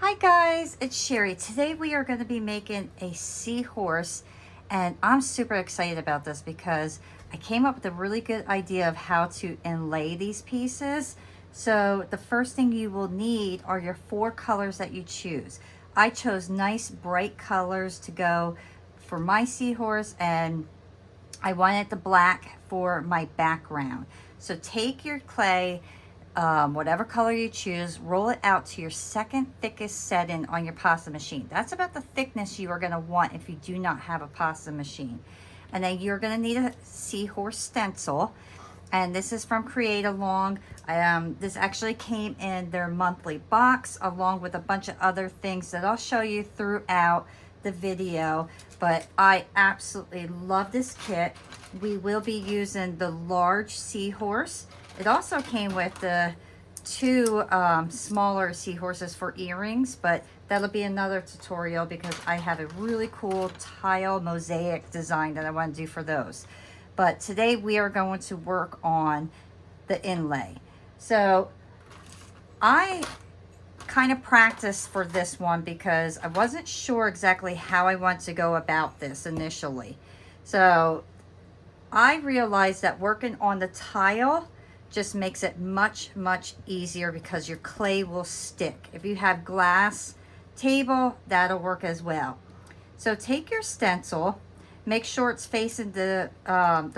Hi guys, it's Sherry. Today we are going to be making a seahorse, and I'm super excited about this because I came up with a really good idea of how to inlay these pieces. So the first thing you will need are your 4 colors that you choose. I chose nice bright colors to go for my seahorse, and I wanted the black for my background. So take your clay, whatever color you choose, roll it out to your second thickest setting on your pasta machine. That's about the thickness you are going to want if you do not have a pasta machine. And then you're going to need a seahorse stencil. And this is from Create Along. This actually came in their monthly box along with a bunch of other things that I'll show you throughout the video. But I absolutely love this kit. We will be using the large seahorse. It also came with the 2 smaller seahorses for earrings, but that'll be another tutorial because I have a really cool tile mosaic design that I want to do for those. But today we are going to work on the inlay. So I kind of practiced for this one because I wasn't sure exactly how I want to go about this initially. So I realized that working on the tile just makes it much easier because your clay will stick. If you have glass table, that'll work as well. So take your stencil, make sure it's facing the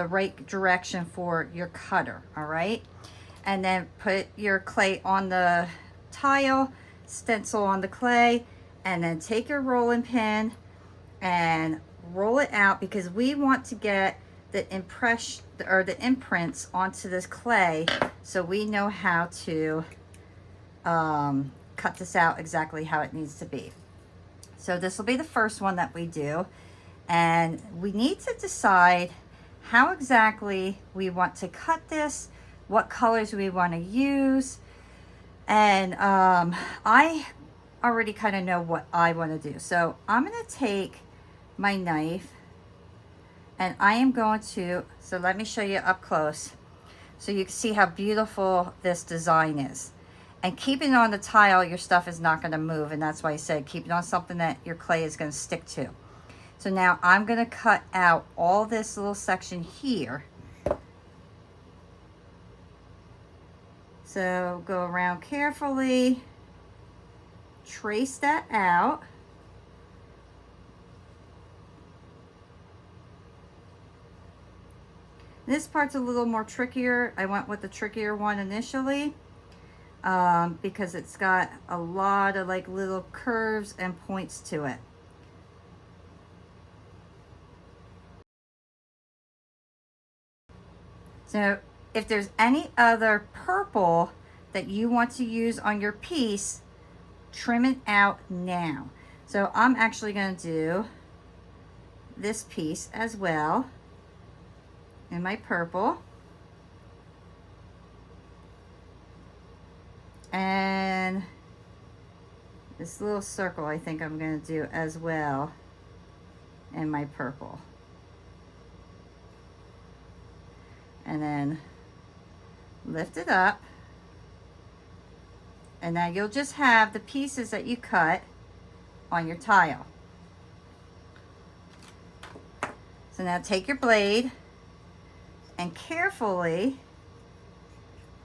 right direction for your cutter, all right? And then put your clay on the tile, stencil on the clay, and then take your rolling pin and roll it out because we want to get the impression or the imprints onto this clay so we know how to cut this out exactly how it needs to be. So this will be the first one that we do, and we need to decide how exactly we want to cut this, what colors we want to use, and I already kind of know what I want to do. So I'm going to take my knife and I am going to, so let me show you up close so you can see how beautiful this design is. And keeping it on the tile, your stuff is not going to move, and that's why I said keep it on something that your clay is going to stick to. So now I'm going to cut out all this little section here. So go around carefully, trace that out. This part's a little more trickier. I went with the trickier one initially because it's got a lot of like little curves and points to it. So if there's any other purple that you want to use on your piece, trim it out now. So I'm actually going to do this piece as well in my purple, and this little circle I think I'm going to do as well in my purple, and then lift it up, and now you'll just have the pieces that you cut on your tile. So now take your blade and carefully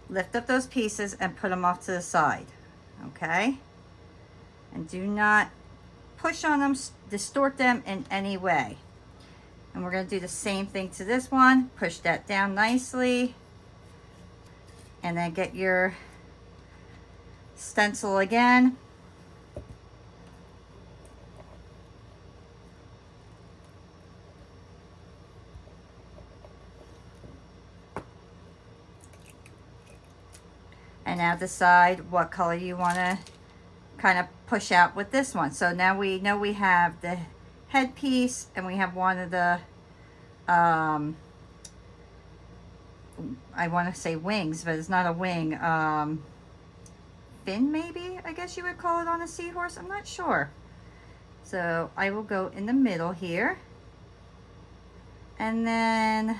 lift up those pieces and put them off to the side, okay? And do not push on them, distort them in any way. And we're going to do the same thing to this one. Push that down nicely, and then get your stencil again. And now decide what color you want to kind of push out with this one. So now we know we have the headpiece and we have one of the, I want to say wings, but it's not a wing. Fin maybe, I guess you would call it on a seahorse. I'm not sure. So I will go in the middle here. And then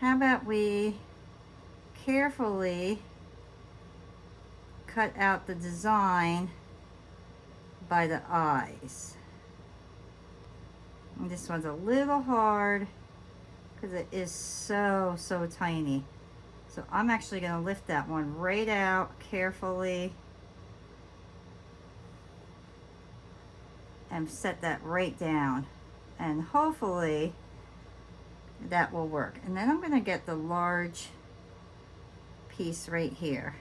how about we carefully cut out the design by the eyes. And this one's a little hard because it is so tiny. So I'm actually going to lift that one right out carefully and set that right down, and hopefully that will work. And then I'm going to get the large piece right here.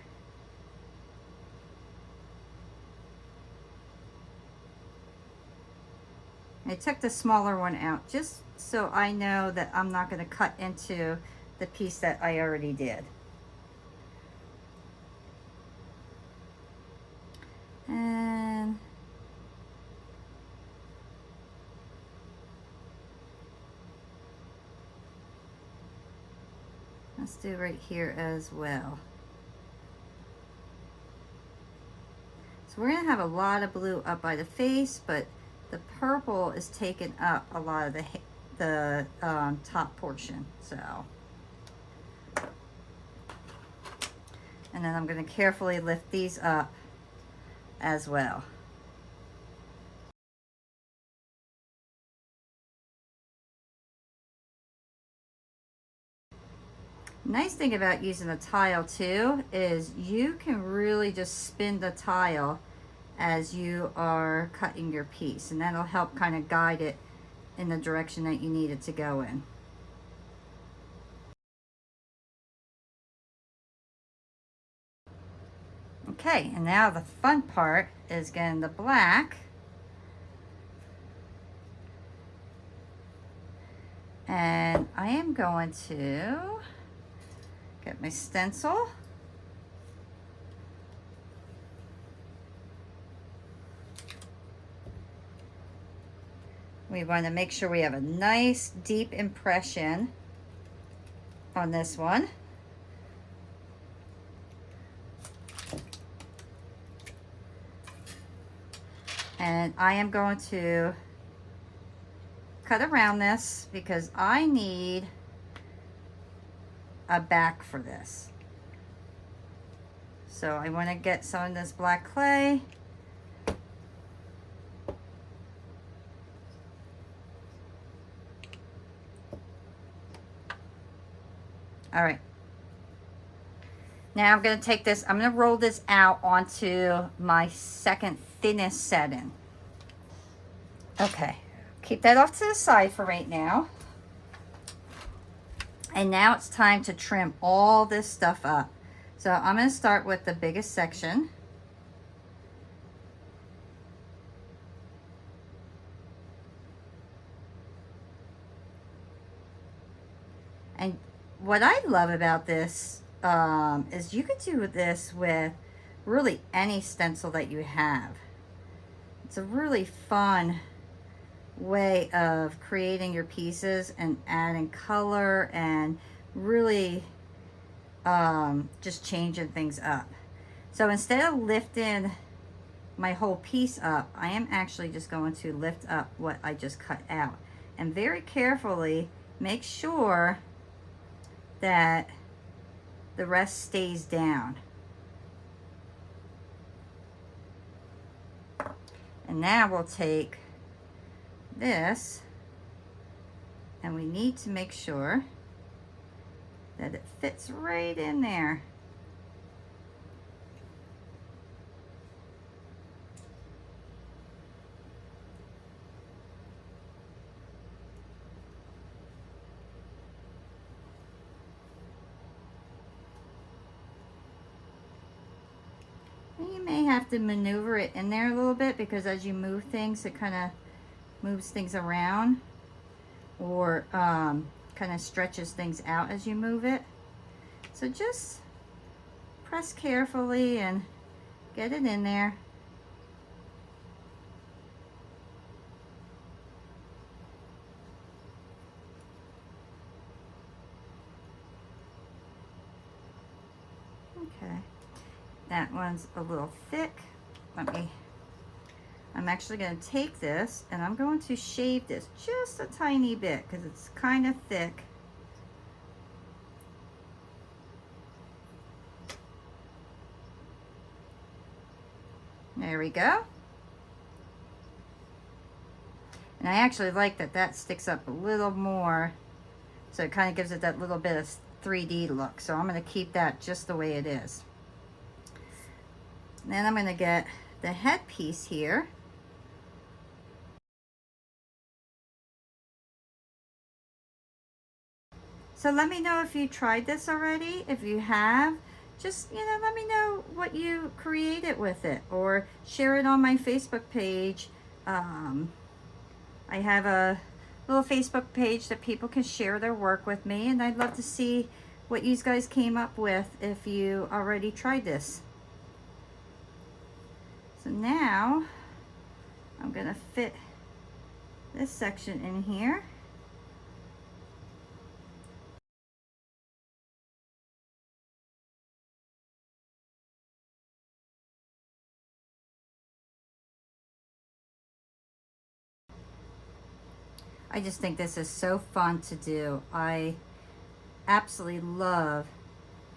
I took the smaller one out just so I know that I'm not going to cut into the piece that I already did. And let's do right here as well. So we're going to have a lot of blue up by the face, but the purple is taking up a lot of the top portion. So, and then I'm going to carefully lift these up as well. Nice thing about using a tile too is you can really just spin the tile as you are cutting your piece, and that'll help kind of guide it in the direction that you need it to go in. Okay, and now the fun part is getting the black. And I am going to get my stencil. We want to make sure we have a nice deep impression on this one. And I am going to cut around this because I need a back for this. So I want to get some of this black clay. All right. Now I'm going to take this, I'm going to roll this out onto my second thinnest setting. Okay, keep that off to the side for right now. And now it's time to trim all this stuff up. So I'm going to start with the biggest section. And what I love about this is you could do this with really any stencil that you have. It's a really fun way of creating your pieces and adding color and really just changing things up. So instead of lifting my whole piece up, I am actually just going to lift up what I just cut out and very carefully make sure that the rest stays down. And now we'll take this, and we need to make sure that it fits right in there. And you may have to maneuver it in there a little bit because as you move things, it kind of moves things around or kind of stretches things out as you move it. So just press carefully and get it in there. Okay, that one's a little thick. I'm actually going to take this and I'm going to shave this just a tiny bit because it's kind of thick. There we go. And I actually like that that sticks up a little more, so it kind of gives it that little bit of 3D look. So I'm going to keep that just the way it is. And then I'm going to get the headpiece here. So let me know if you tried this already. If you have, just, you know, let me know what you created with it, or share it on my Facebook page. I have a little Facebook page that people can share their work with me, and I'd love to see what you guys came up with if you already tried this. So now I'm gonna fit this section in here. I just think this is so fun to do. I absolutely love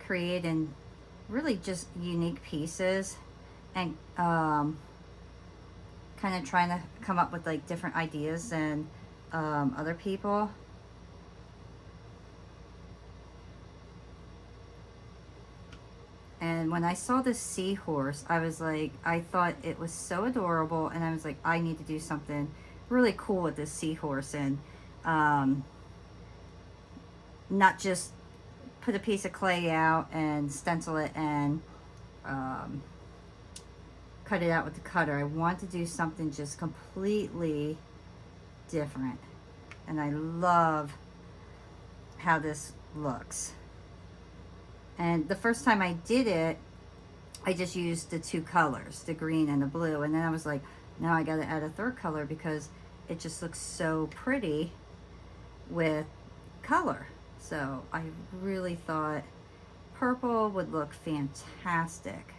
creating really just unique pieces, and kind of trying to come up with like different ideas than other people. And when I saw this seahorse, I was like, I thought it was so adorable, and I was like, I need to do something really cool with this seahorse, and not just put a piece of clay out and stencil it and cut it out with the cutter. I want to do something just completely different, and I love how this looks. And the first time I did it, I just used the two colors, the green and the blue, and then I was like, now I gotta add a third color because it just looks so pretty with color. So I really thought purple would look fantastic.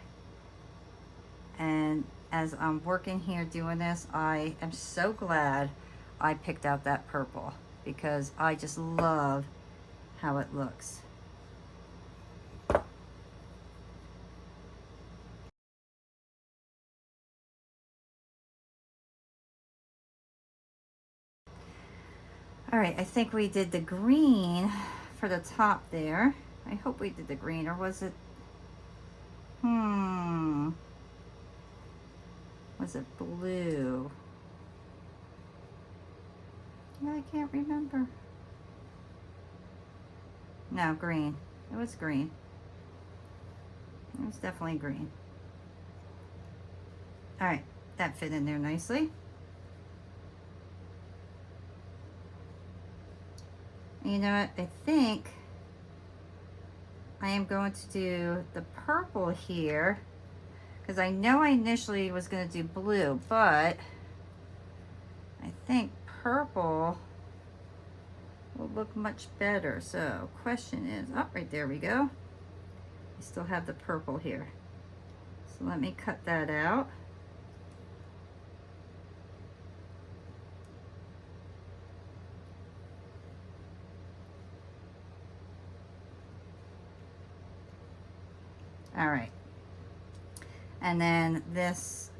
And as I'm working here doing this, I am so glad I picked out that purple, because I just love how it looks. All right, I think we did the green for the top there. I hope we did the green, or was it, was it blue? Yeah, I can't remember. No, green. It was green. It was definitely green. All right, that fit in there nicely. You know what, I think I am going to do the purple here, because I know I initially was going to do blue, but I think purple will look much better. So question is, oh, right there we go. I still have the purple here. So let me cut that out. All right. And then this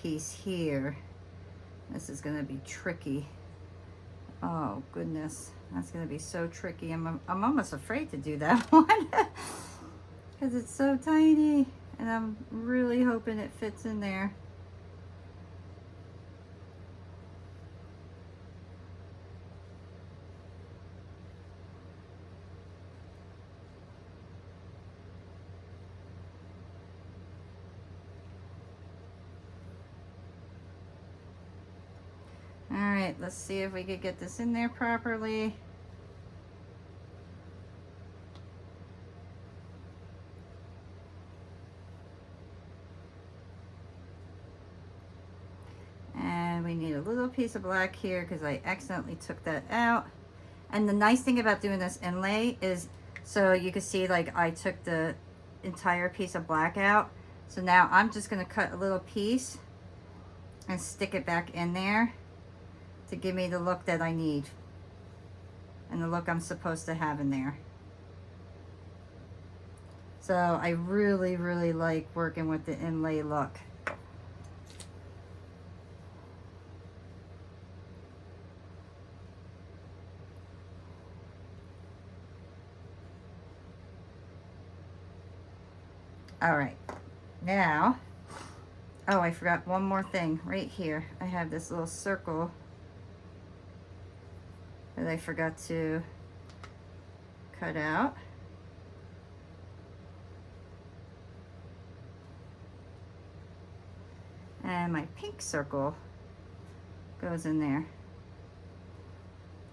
piece here, this is going to be tricky. Oh goodness, that's going to be so tricky. I'm almost afraid to do that one because it's so tiny, and I'm really hoping it fits in there. All right, let's see if we could get this in there properly. And we need a little piece of black here because I accidentally took that out. And the nice thing about doing this inlay is, so you can see like I took the entire piece of black out. So now I'm just gonna cut a little piece and stick it back in there to give me the look that I need and the look I'm supposed to have in there. So I really, really like working with the inlay look. All right, now, oh, I forgot one more thing right here. I have this little circle that I forgot to cut out. And my pink circle goes in there.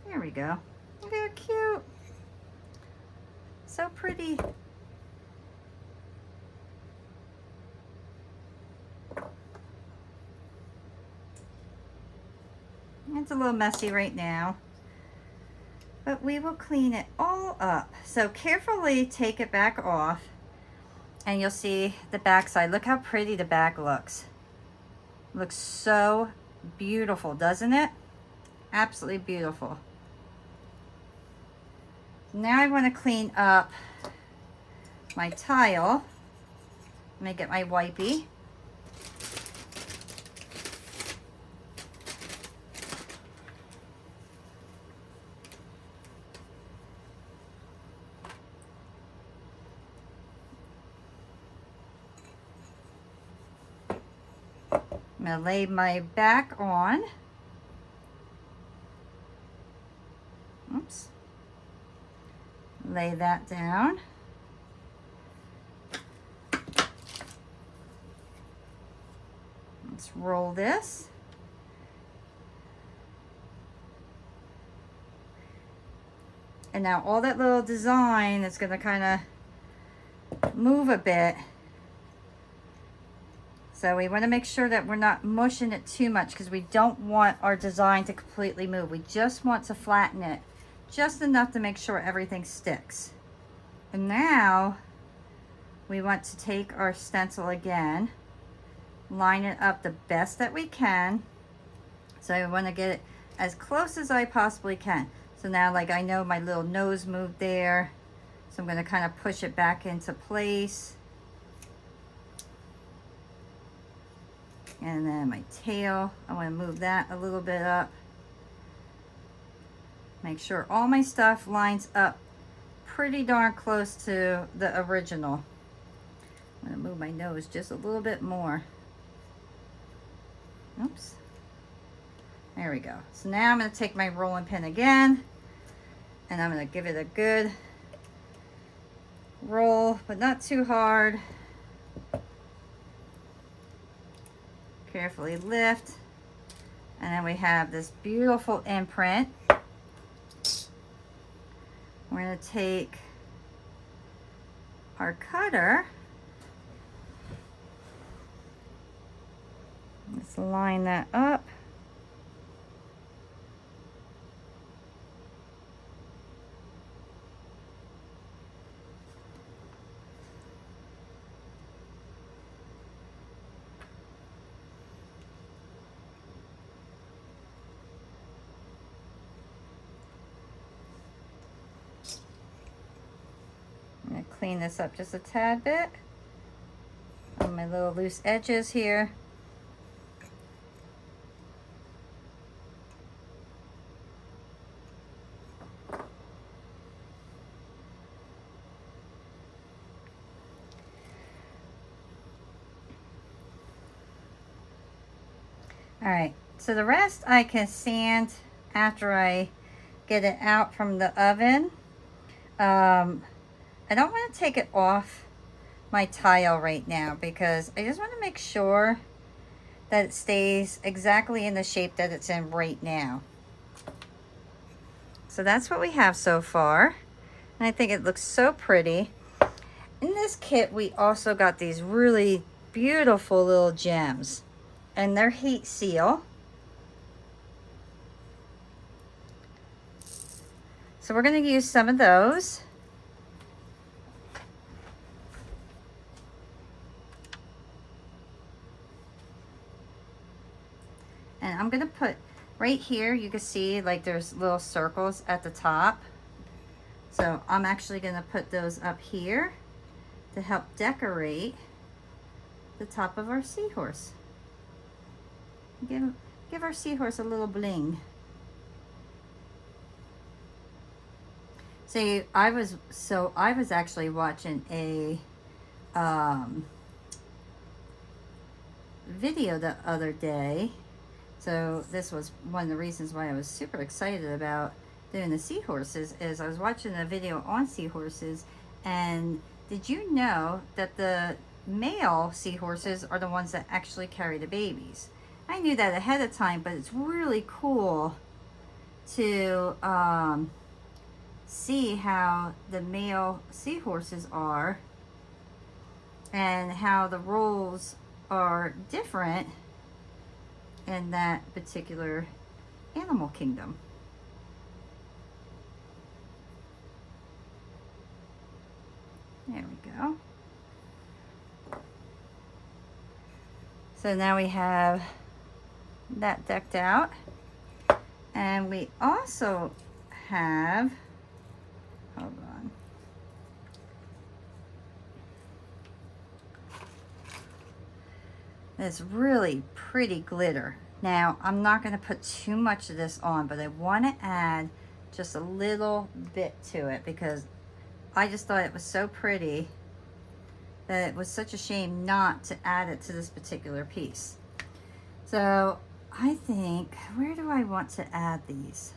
There we go. They're cute. So pretty. It's a little messy right now, but we will clean it all up. So carefully take it back off and you'll see the back side. Look how pretty the back looks. Looks so beautiful, doesn't it? Absolutely beautiful. Now I want to clean up my tile. Let me get my wipey. I'm going to lay my back on. Oops. Lay that down. Let's roll this. And now all that little design is going to kind of move a bit. So we want to make sure that we're not mushing it too much because we don't want our design to completely move. We just want to flatten it just enough to make sure everything sticks. And now we want to take our stencil again, line it up the best that we can. So I want to get it as close as I possibly can. So now, like, I know my little nose moved there, so I'm going to kind of push it back into place. And then my tail, I want to move that a little bit up. Make sure all my stuff lines up pretty darn close to the original. I'm going to move my nose just a little bit more. Oops. There we go. So now I'm going to take my rolling pin again, and I'm going to give it a good roll, but not too hard. Carefully lift, and then we have this beautiful imprint. We're going to take our cutter. Let's line that up. I'm going to clean this up just a tad bit on my little loose edges here. All right, so the rest I can sand after I get it out from the oven. I don't want to take it off my tile right now because I just want to make sure that it stays exactly in the shape that it's in right now. So that's what we have so far. And I think it looks so pretty. In this kit, we also got these really beautiful little gems, and they're heat seal. So we're going to use some of those. And I'm going to put right here, you can see like there's little circles at the top. So I'm actually going to put those up here to help decorate the top of our seahorse. Give our seahorse a little bling. See, I was actually watching a video the other day. So this was one of the reasons why I was super excited about doing the seahorses, is I was watching a video on seahorses, and did you know that the male seahorses are the ones that actually carry the babies? I knew that ahead of time, but it's really cool to see how the male seahorses are and how the roles are different in that particular animal kingdom. There we go. So now we have that decked out, and we also have, hold on, this really pretty glitter. Now I'm not going to put too much of this on, but I want to add just a little bit to it because I just thought it was so pretty that it was such a shame not to add it to this particular piece. So I think, where do I want to add these?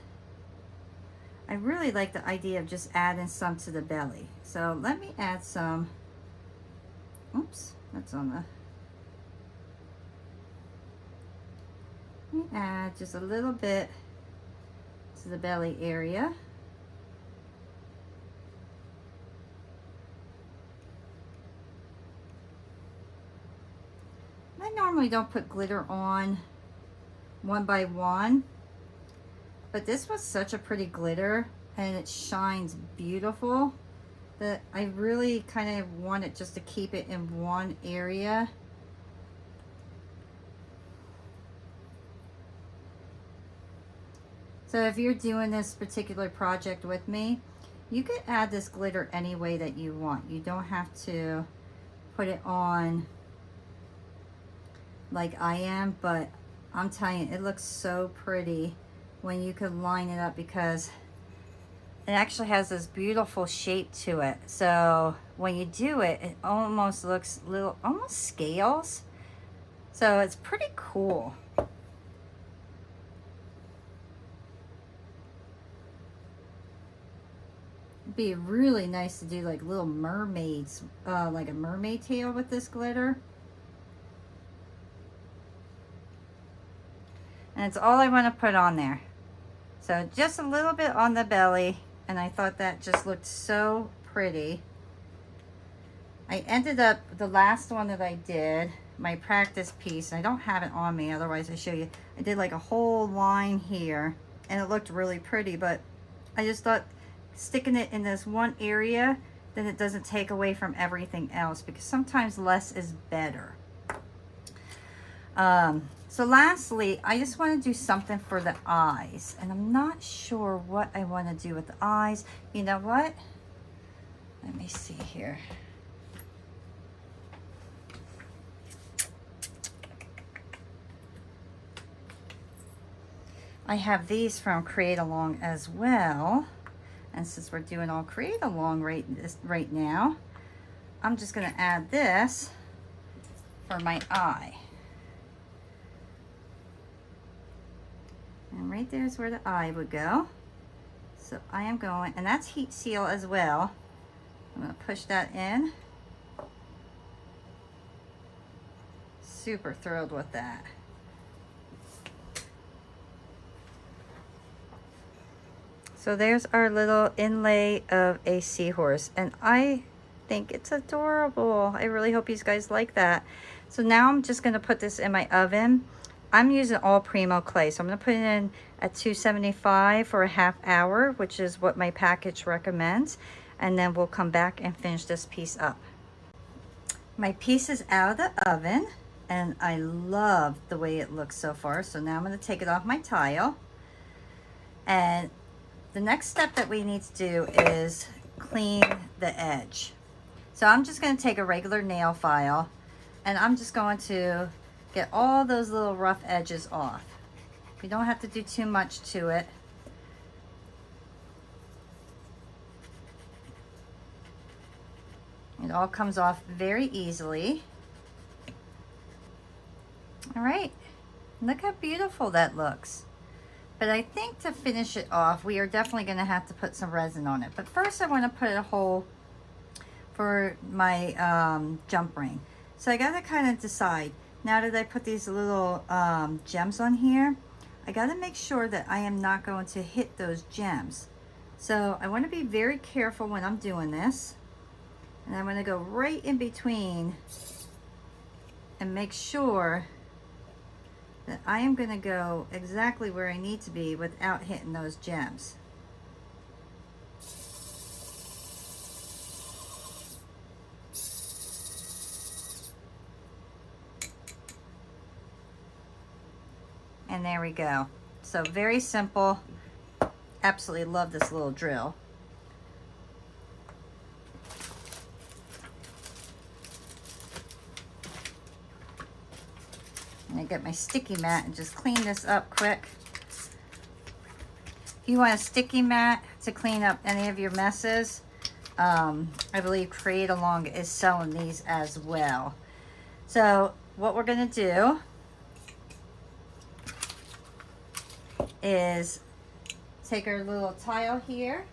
I really like the idea of just adding some to the belly. So let me add some, oops, that's on the, let me add just a little bit to the belly area. I normally don't put glitter on one by one, but this was such a pretty glitter and it shines beautiful that I really kind of wanted just to keep it in one area. So if you're doing this particular project with me, you could add this glitter any way that you want. You don't have to put it on like I am, but I'm telling you, it looks so pretty when you can line it up because it actually has this beautiful shape to it. So when you do it, it almost looks little, almost scales. So it's pretty cool. It'd be really nice to do like little mermaids, like a mermaid tail with this glitter. And it's all I want to put on there. So just a little bit on the belly, and I thought that just looked so pretty. I ended up, the last one that I did, my practice piece, I don't have it on me, otherwise I show you. I did like a whole line here, and it looked really pretty, but I just thought sticking it in this one area, then it doesn't take away from everything else, because sometimes less is better. So lastly, I just want to do something for the eyes, and I'm not sure what I want to do with the eyes. You know what? Let me see here. I have these from Create Along as well, and since we're doing all Create Along right now, I'm just going to add this for my eye. And right there is where the eye would go. So I am going, and that's heat seal as well. I'm going to push that in. Super thrilled with that. So there's our little inlay of a seahorse, and I think it's adorable. I really hope you guys like that. So now I'm just going to put this in my oven. I'm using all Primo clay, so I'm going to put it in at 275 for a half hour, which is what my package recommends, and then we'll come back and finish this piece up. My piece is out of the oven, and I love the way it looks so far. So now I'm going to take it off my tile, and the next step that we need to do is clean the edge. So I'm just going to take a regular nail file, and I'm just going to get all those little rough edges off. You don't have to do too much to it. It all comes off very easily. All right, look how beautiful that looks. But I think to finish it off, we are definitely going to have to put some resin on it. But first I want to put a hole for my jump ring. So I got to kind of decide, now that I put these little gems on here, I got to make sure that I am not going to hit those gems. So I want to be very careful when I'm doing this. And I'm going to go right in between and make sure that I am going to go exactly where I need to be without hitting those gems. And there we go. So very simple. Absolutely love this little drill. And I get my sticky mat and just clean this up quick. If you want a sticky mat to clean up any of your messes, I believe Create Along is selling these as well. So what we're gonna do is take our little tile here,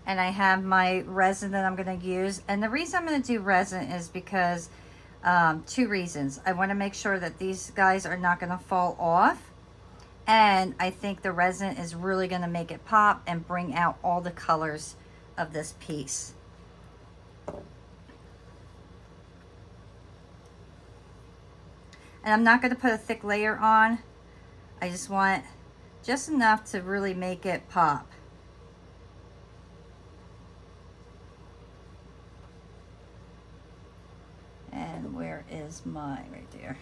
and I have my resin that I'm gonna use. And the reason I'm gonna do resin is because two reasons. I want to make sure that these guys are not going to fall off, and I think the resin is really going to make it pop and bring out all the colors of this piece. And I'm not going to put a thick layer on. I just want just enough to really make it pop. And where is my, right there.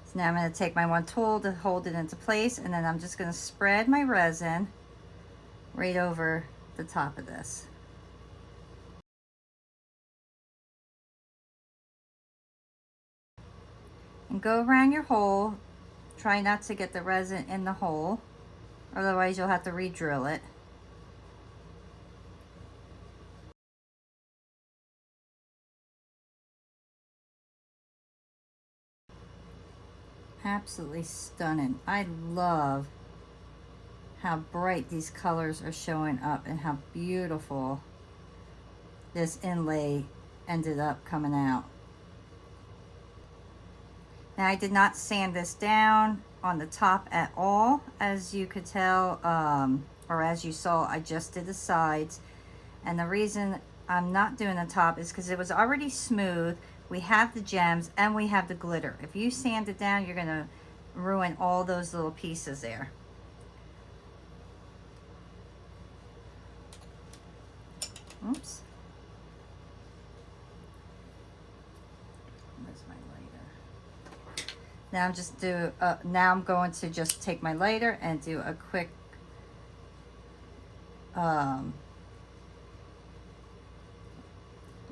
So now I'm going to take my one tool to hold it into place, and then I'm just going to spread my resin right over the top of this. And go around your hole. Try not to get the resin in the hole, otherwise you'll have to re-drill it. Absolutely stunning. I love how bright these colors are showing up and how beautiful this inlay ended up coming out. Now I did not sand this down on the top at all, as you could tell, or as you saw, I just did the sides. And the reason I'm not doing the top is because it was already smooth. We have the gems and we have the glitter. If you sand it down, you're gonna ruin all those little pieces there. Oops. Where's my lighter? Now I'm going to just take my lighter and do a quick I'm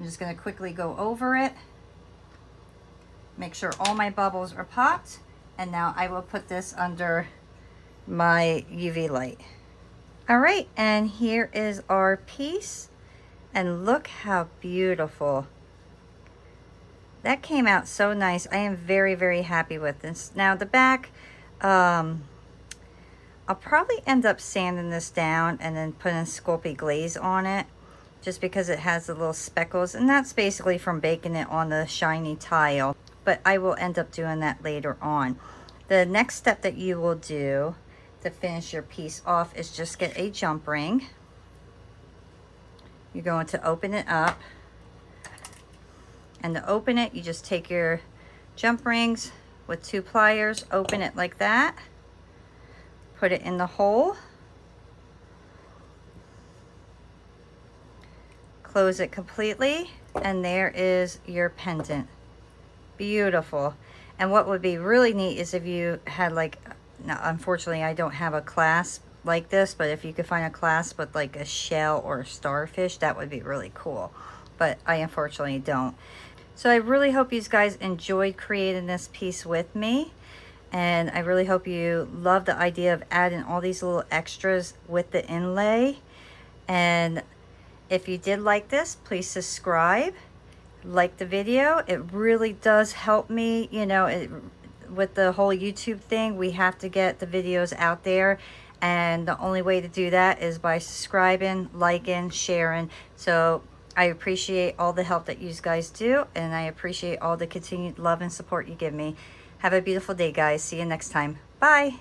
just going to quickly go over it. Make sure all my bubbles are popped, and now I will put this under my UV light. All right, and here is our piece, and look how beautiful. That came out so nice. I am very, very happy with this. Now the back, I'll probably end up sanding this down and then putting Sculpey glaze on it, just because it has the little speckles, and that's basically from baking it on the shiny tile. But I will end up doing that later on. The next step that you will do to finish your piece off is just get a jump ring. You're going to open it up, and to open it, you just take your jump rings with 2 pliers, open it like that, put it in the hole, close it completely, and there is your pendant. Beautiful. And what would be really neat is if you had, like, now unfortunately I don't have a clasp like this, but if you could find a clasp with like a shell or a starfish, that would be really cool. But I unfortunately don't. So I really hope you guys enjoyed creating this piece with me. And I really hope you love the idea of adding all these little extras with the inlay. And if you did like this, please subscribe, like the video. It really does help me, you know, with the whole YouTube thing. We have to get the videos out there, and the only way to do that is by subscribing, liking, sharing. So I appreciate all the help that you guys do, and I appreciate all the continued love and support you give me. Have a beautiful day, guys. See you next time. Bye.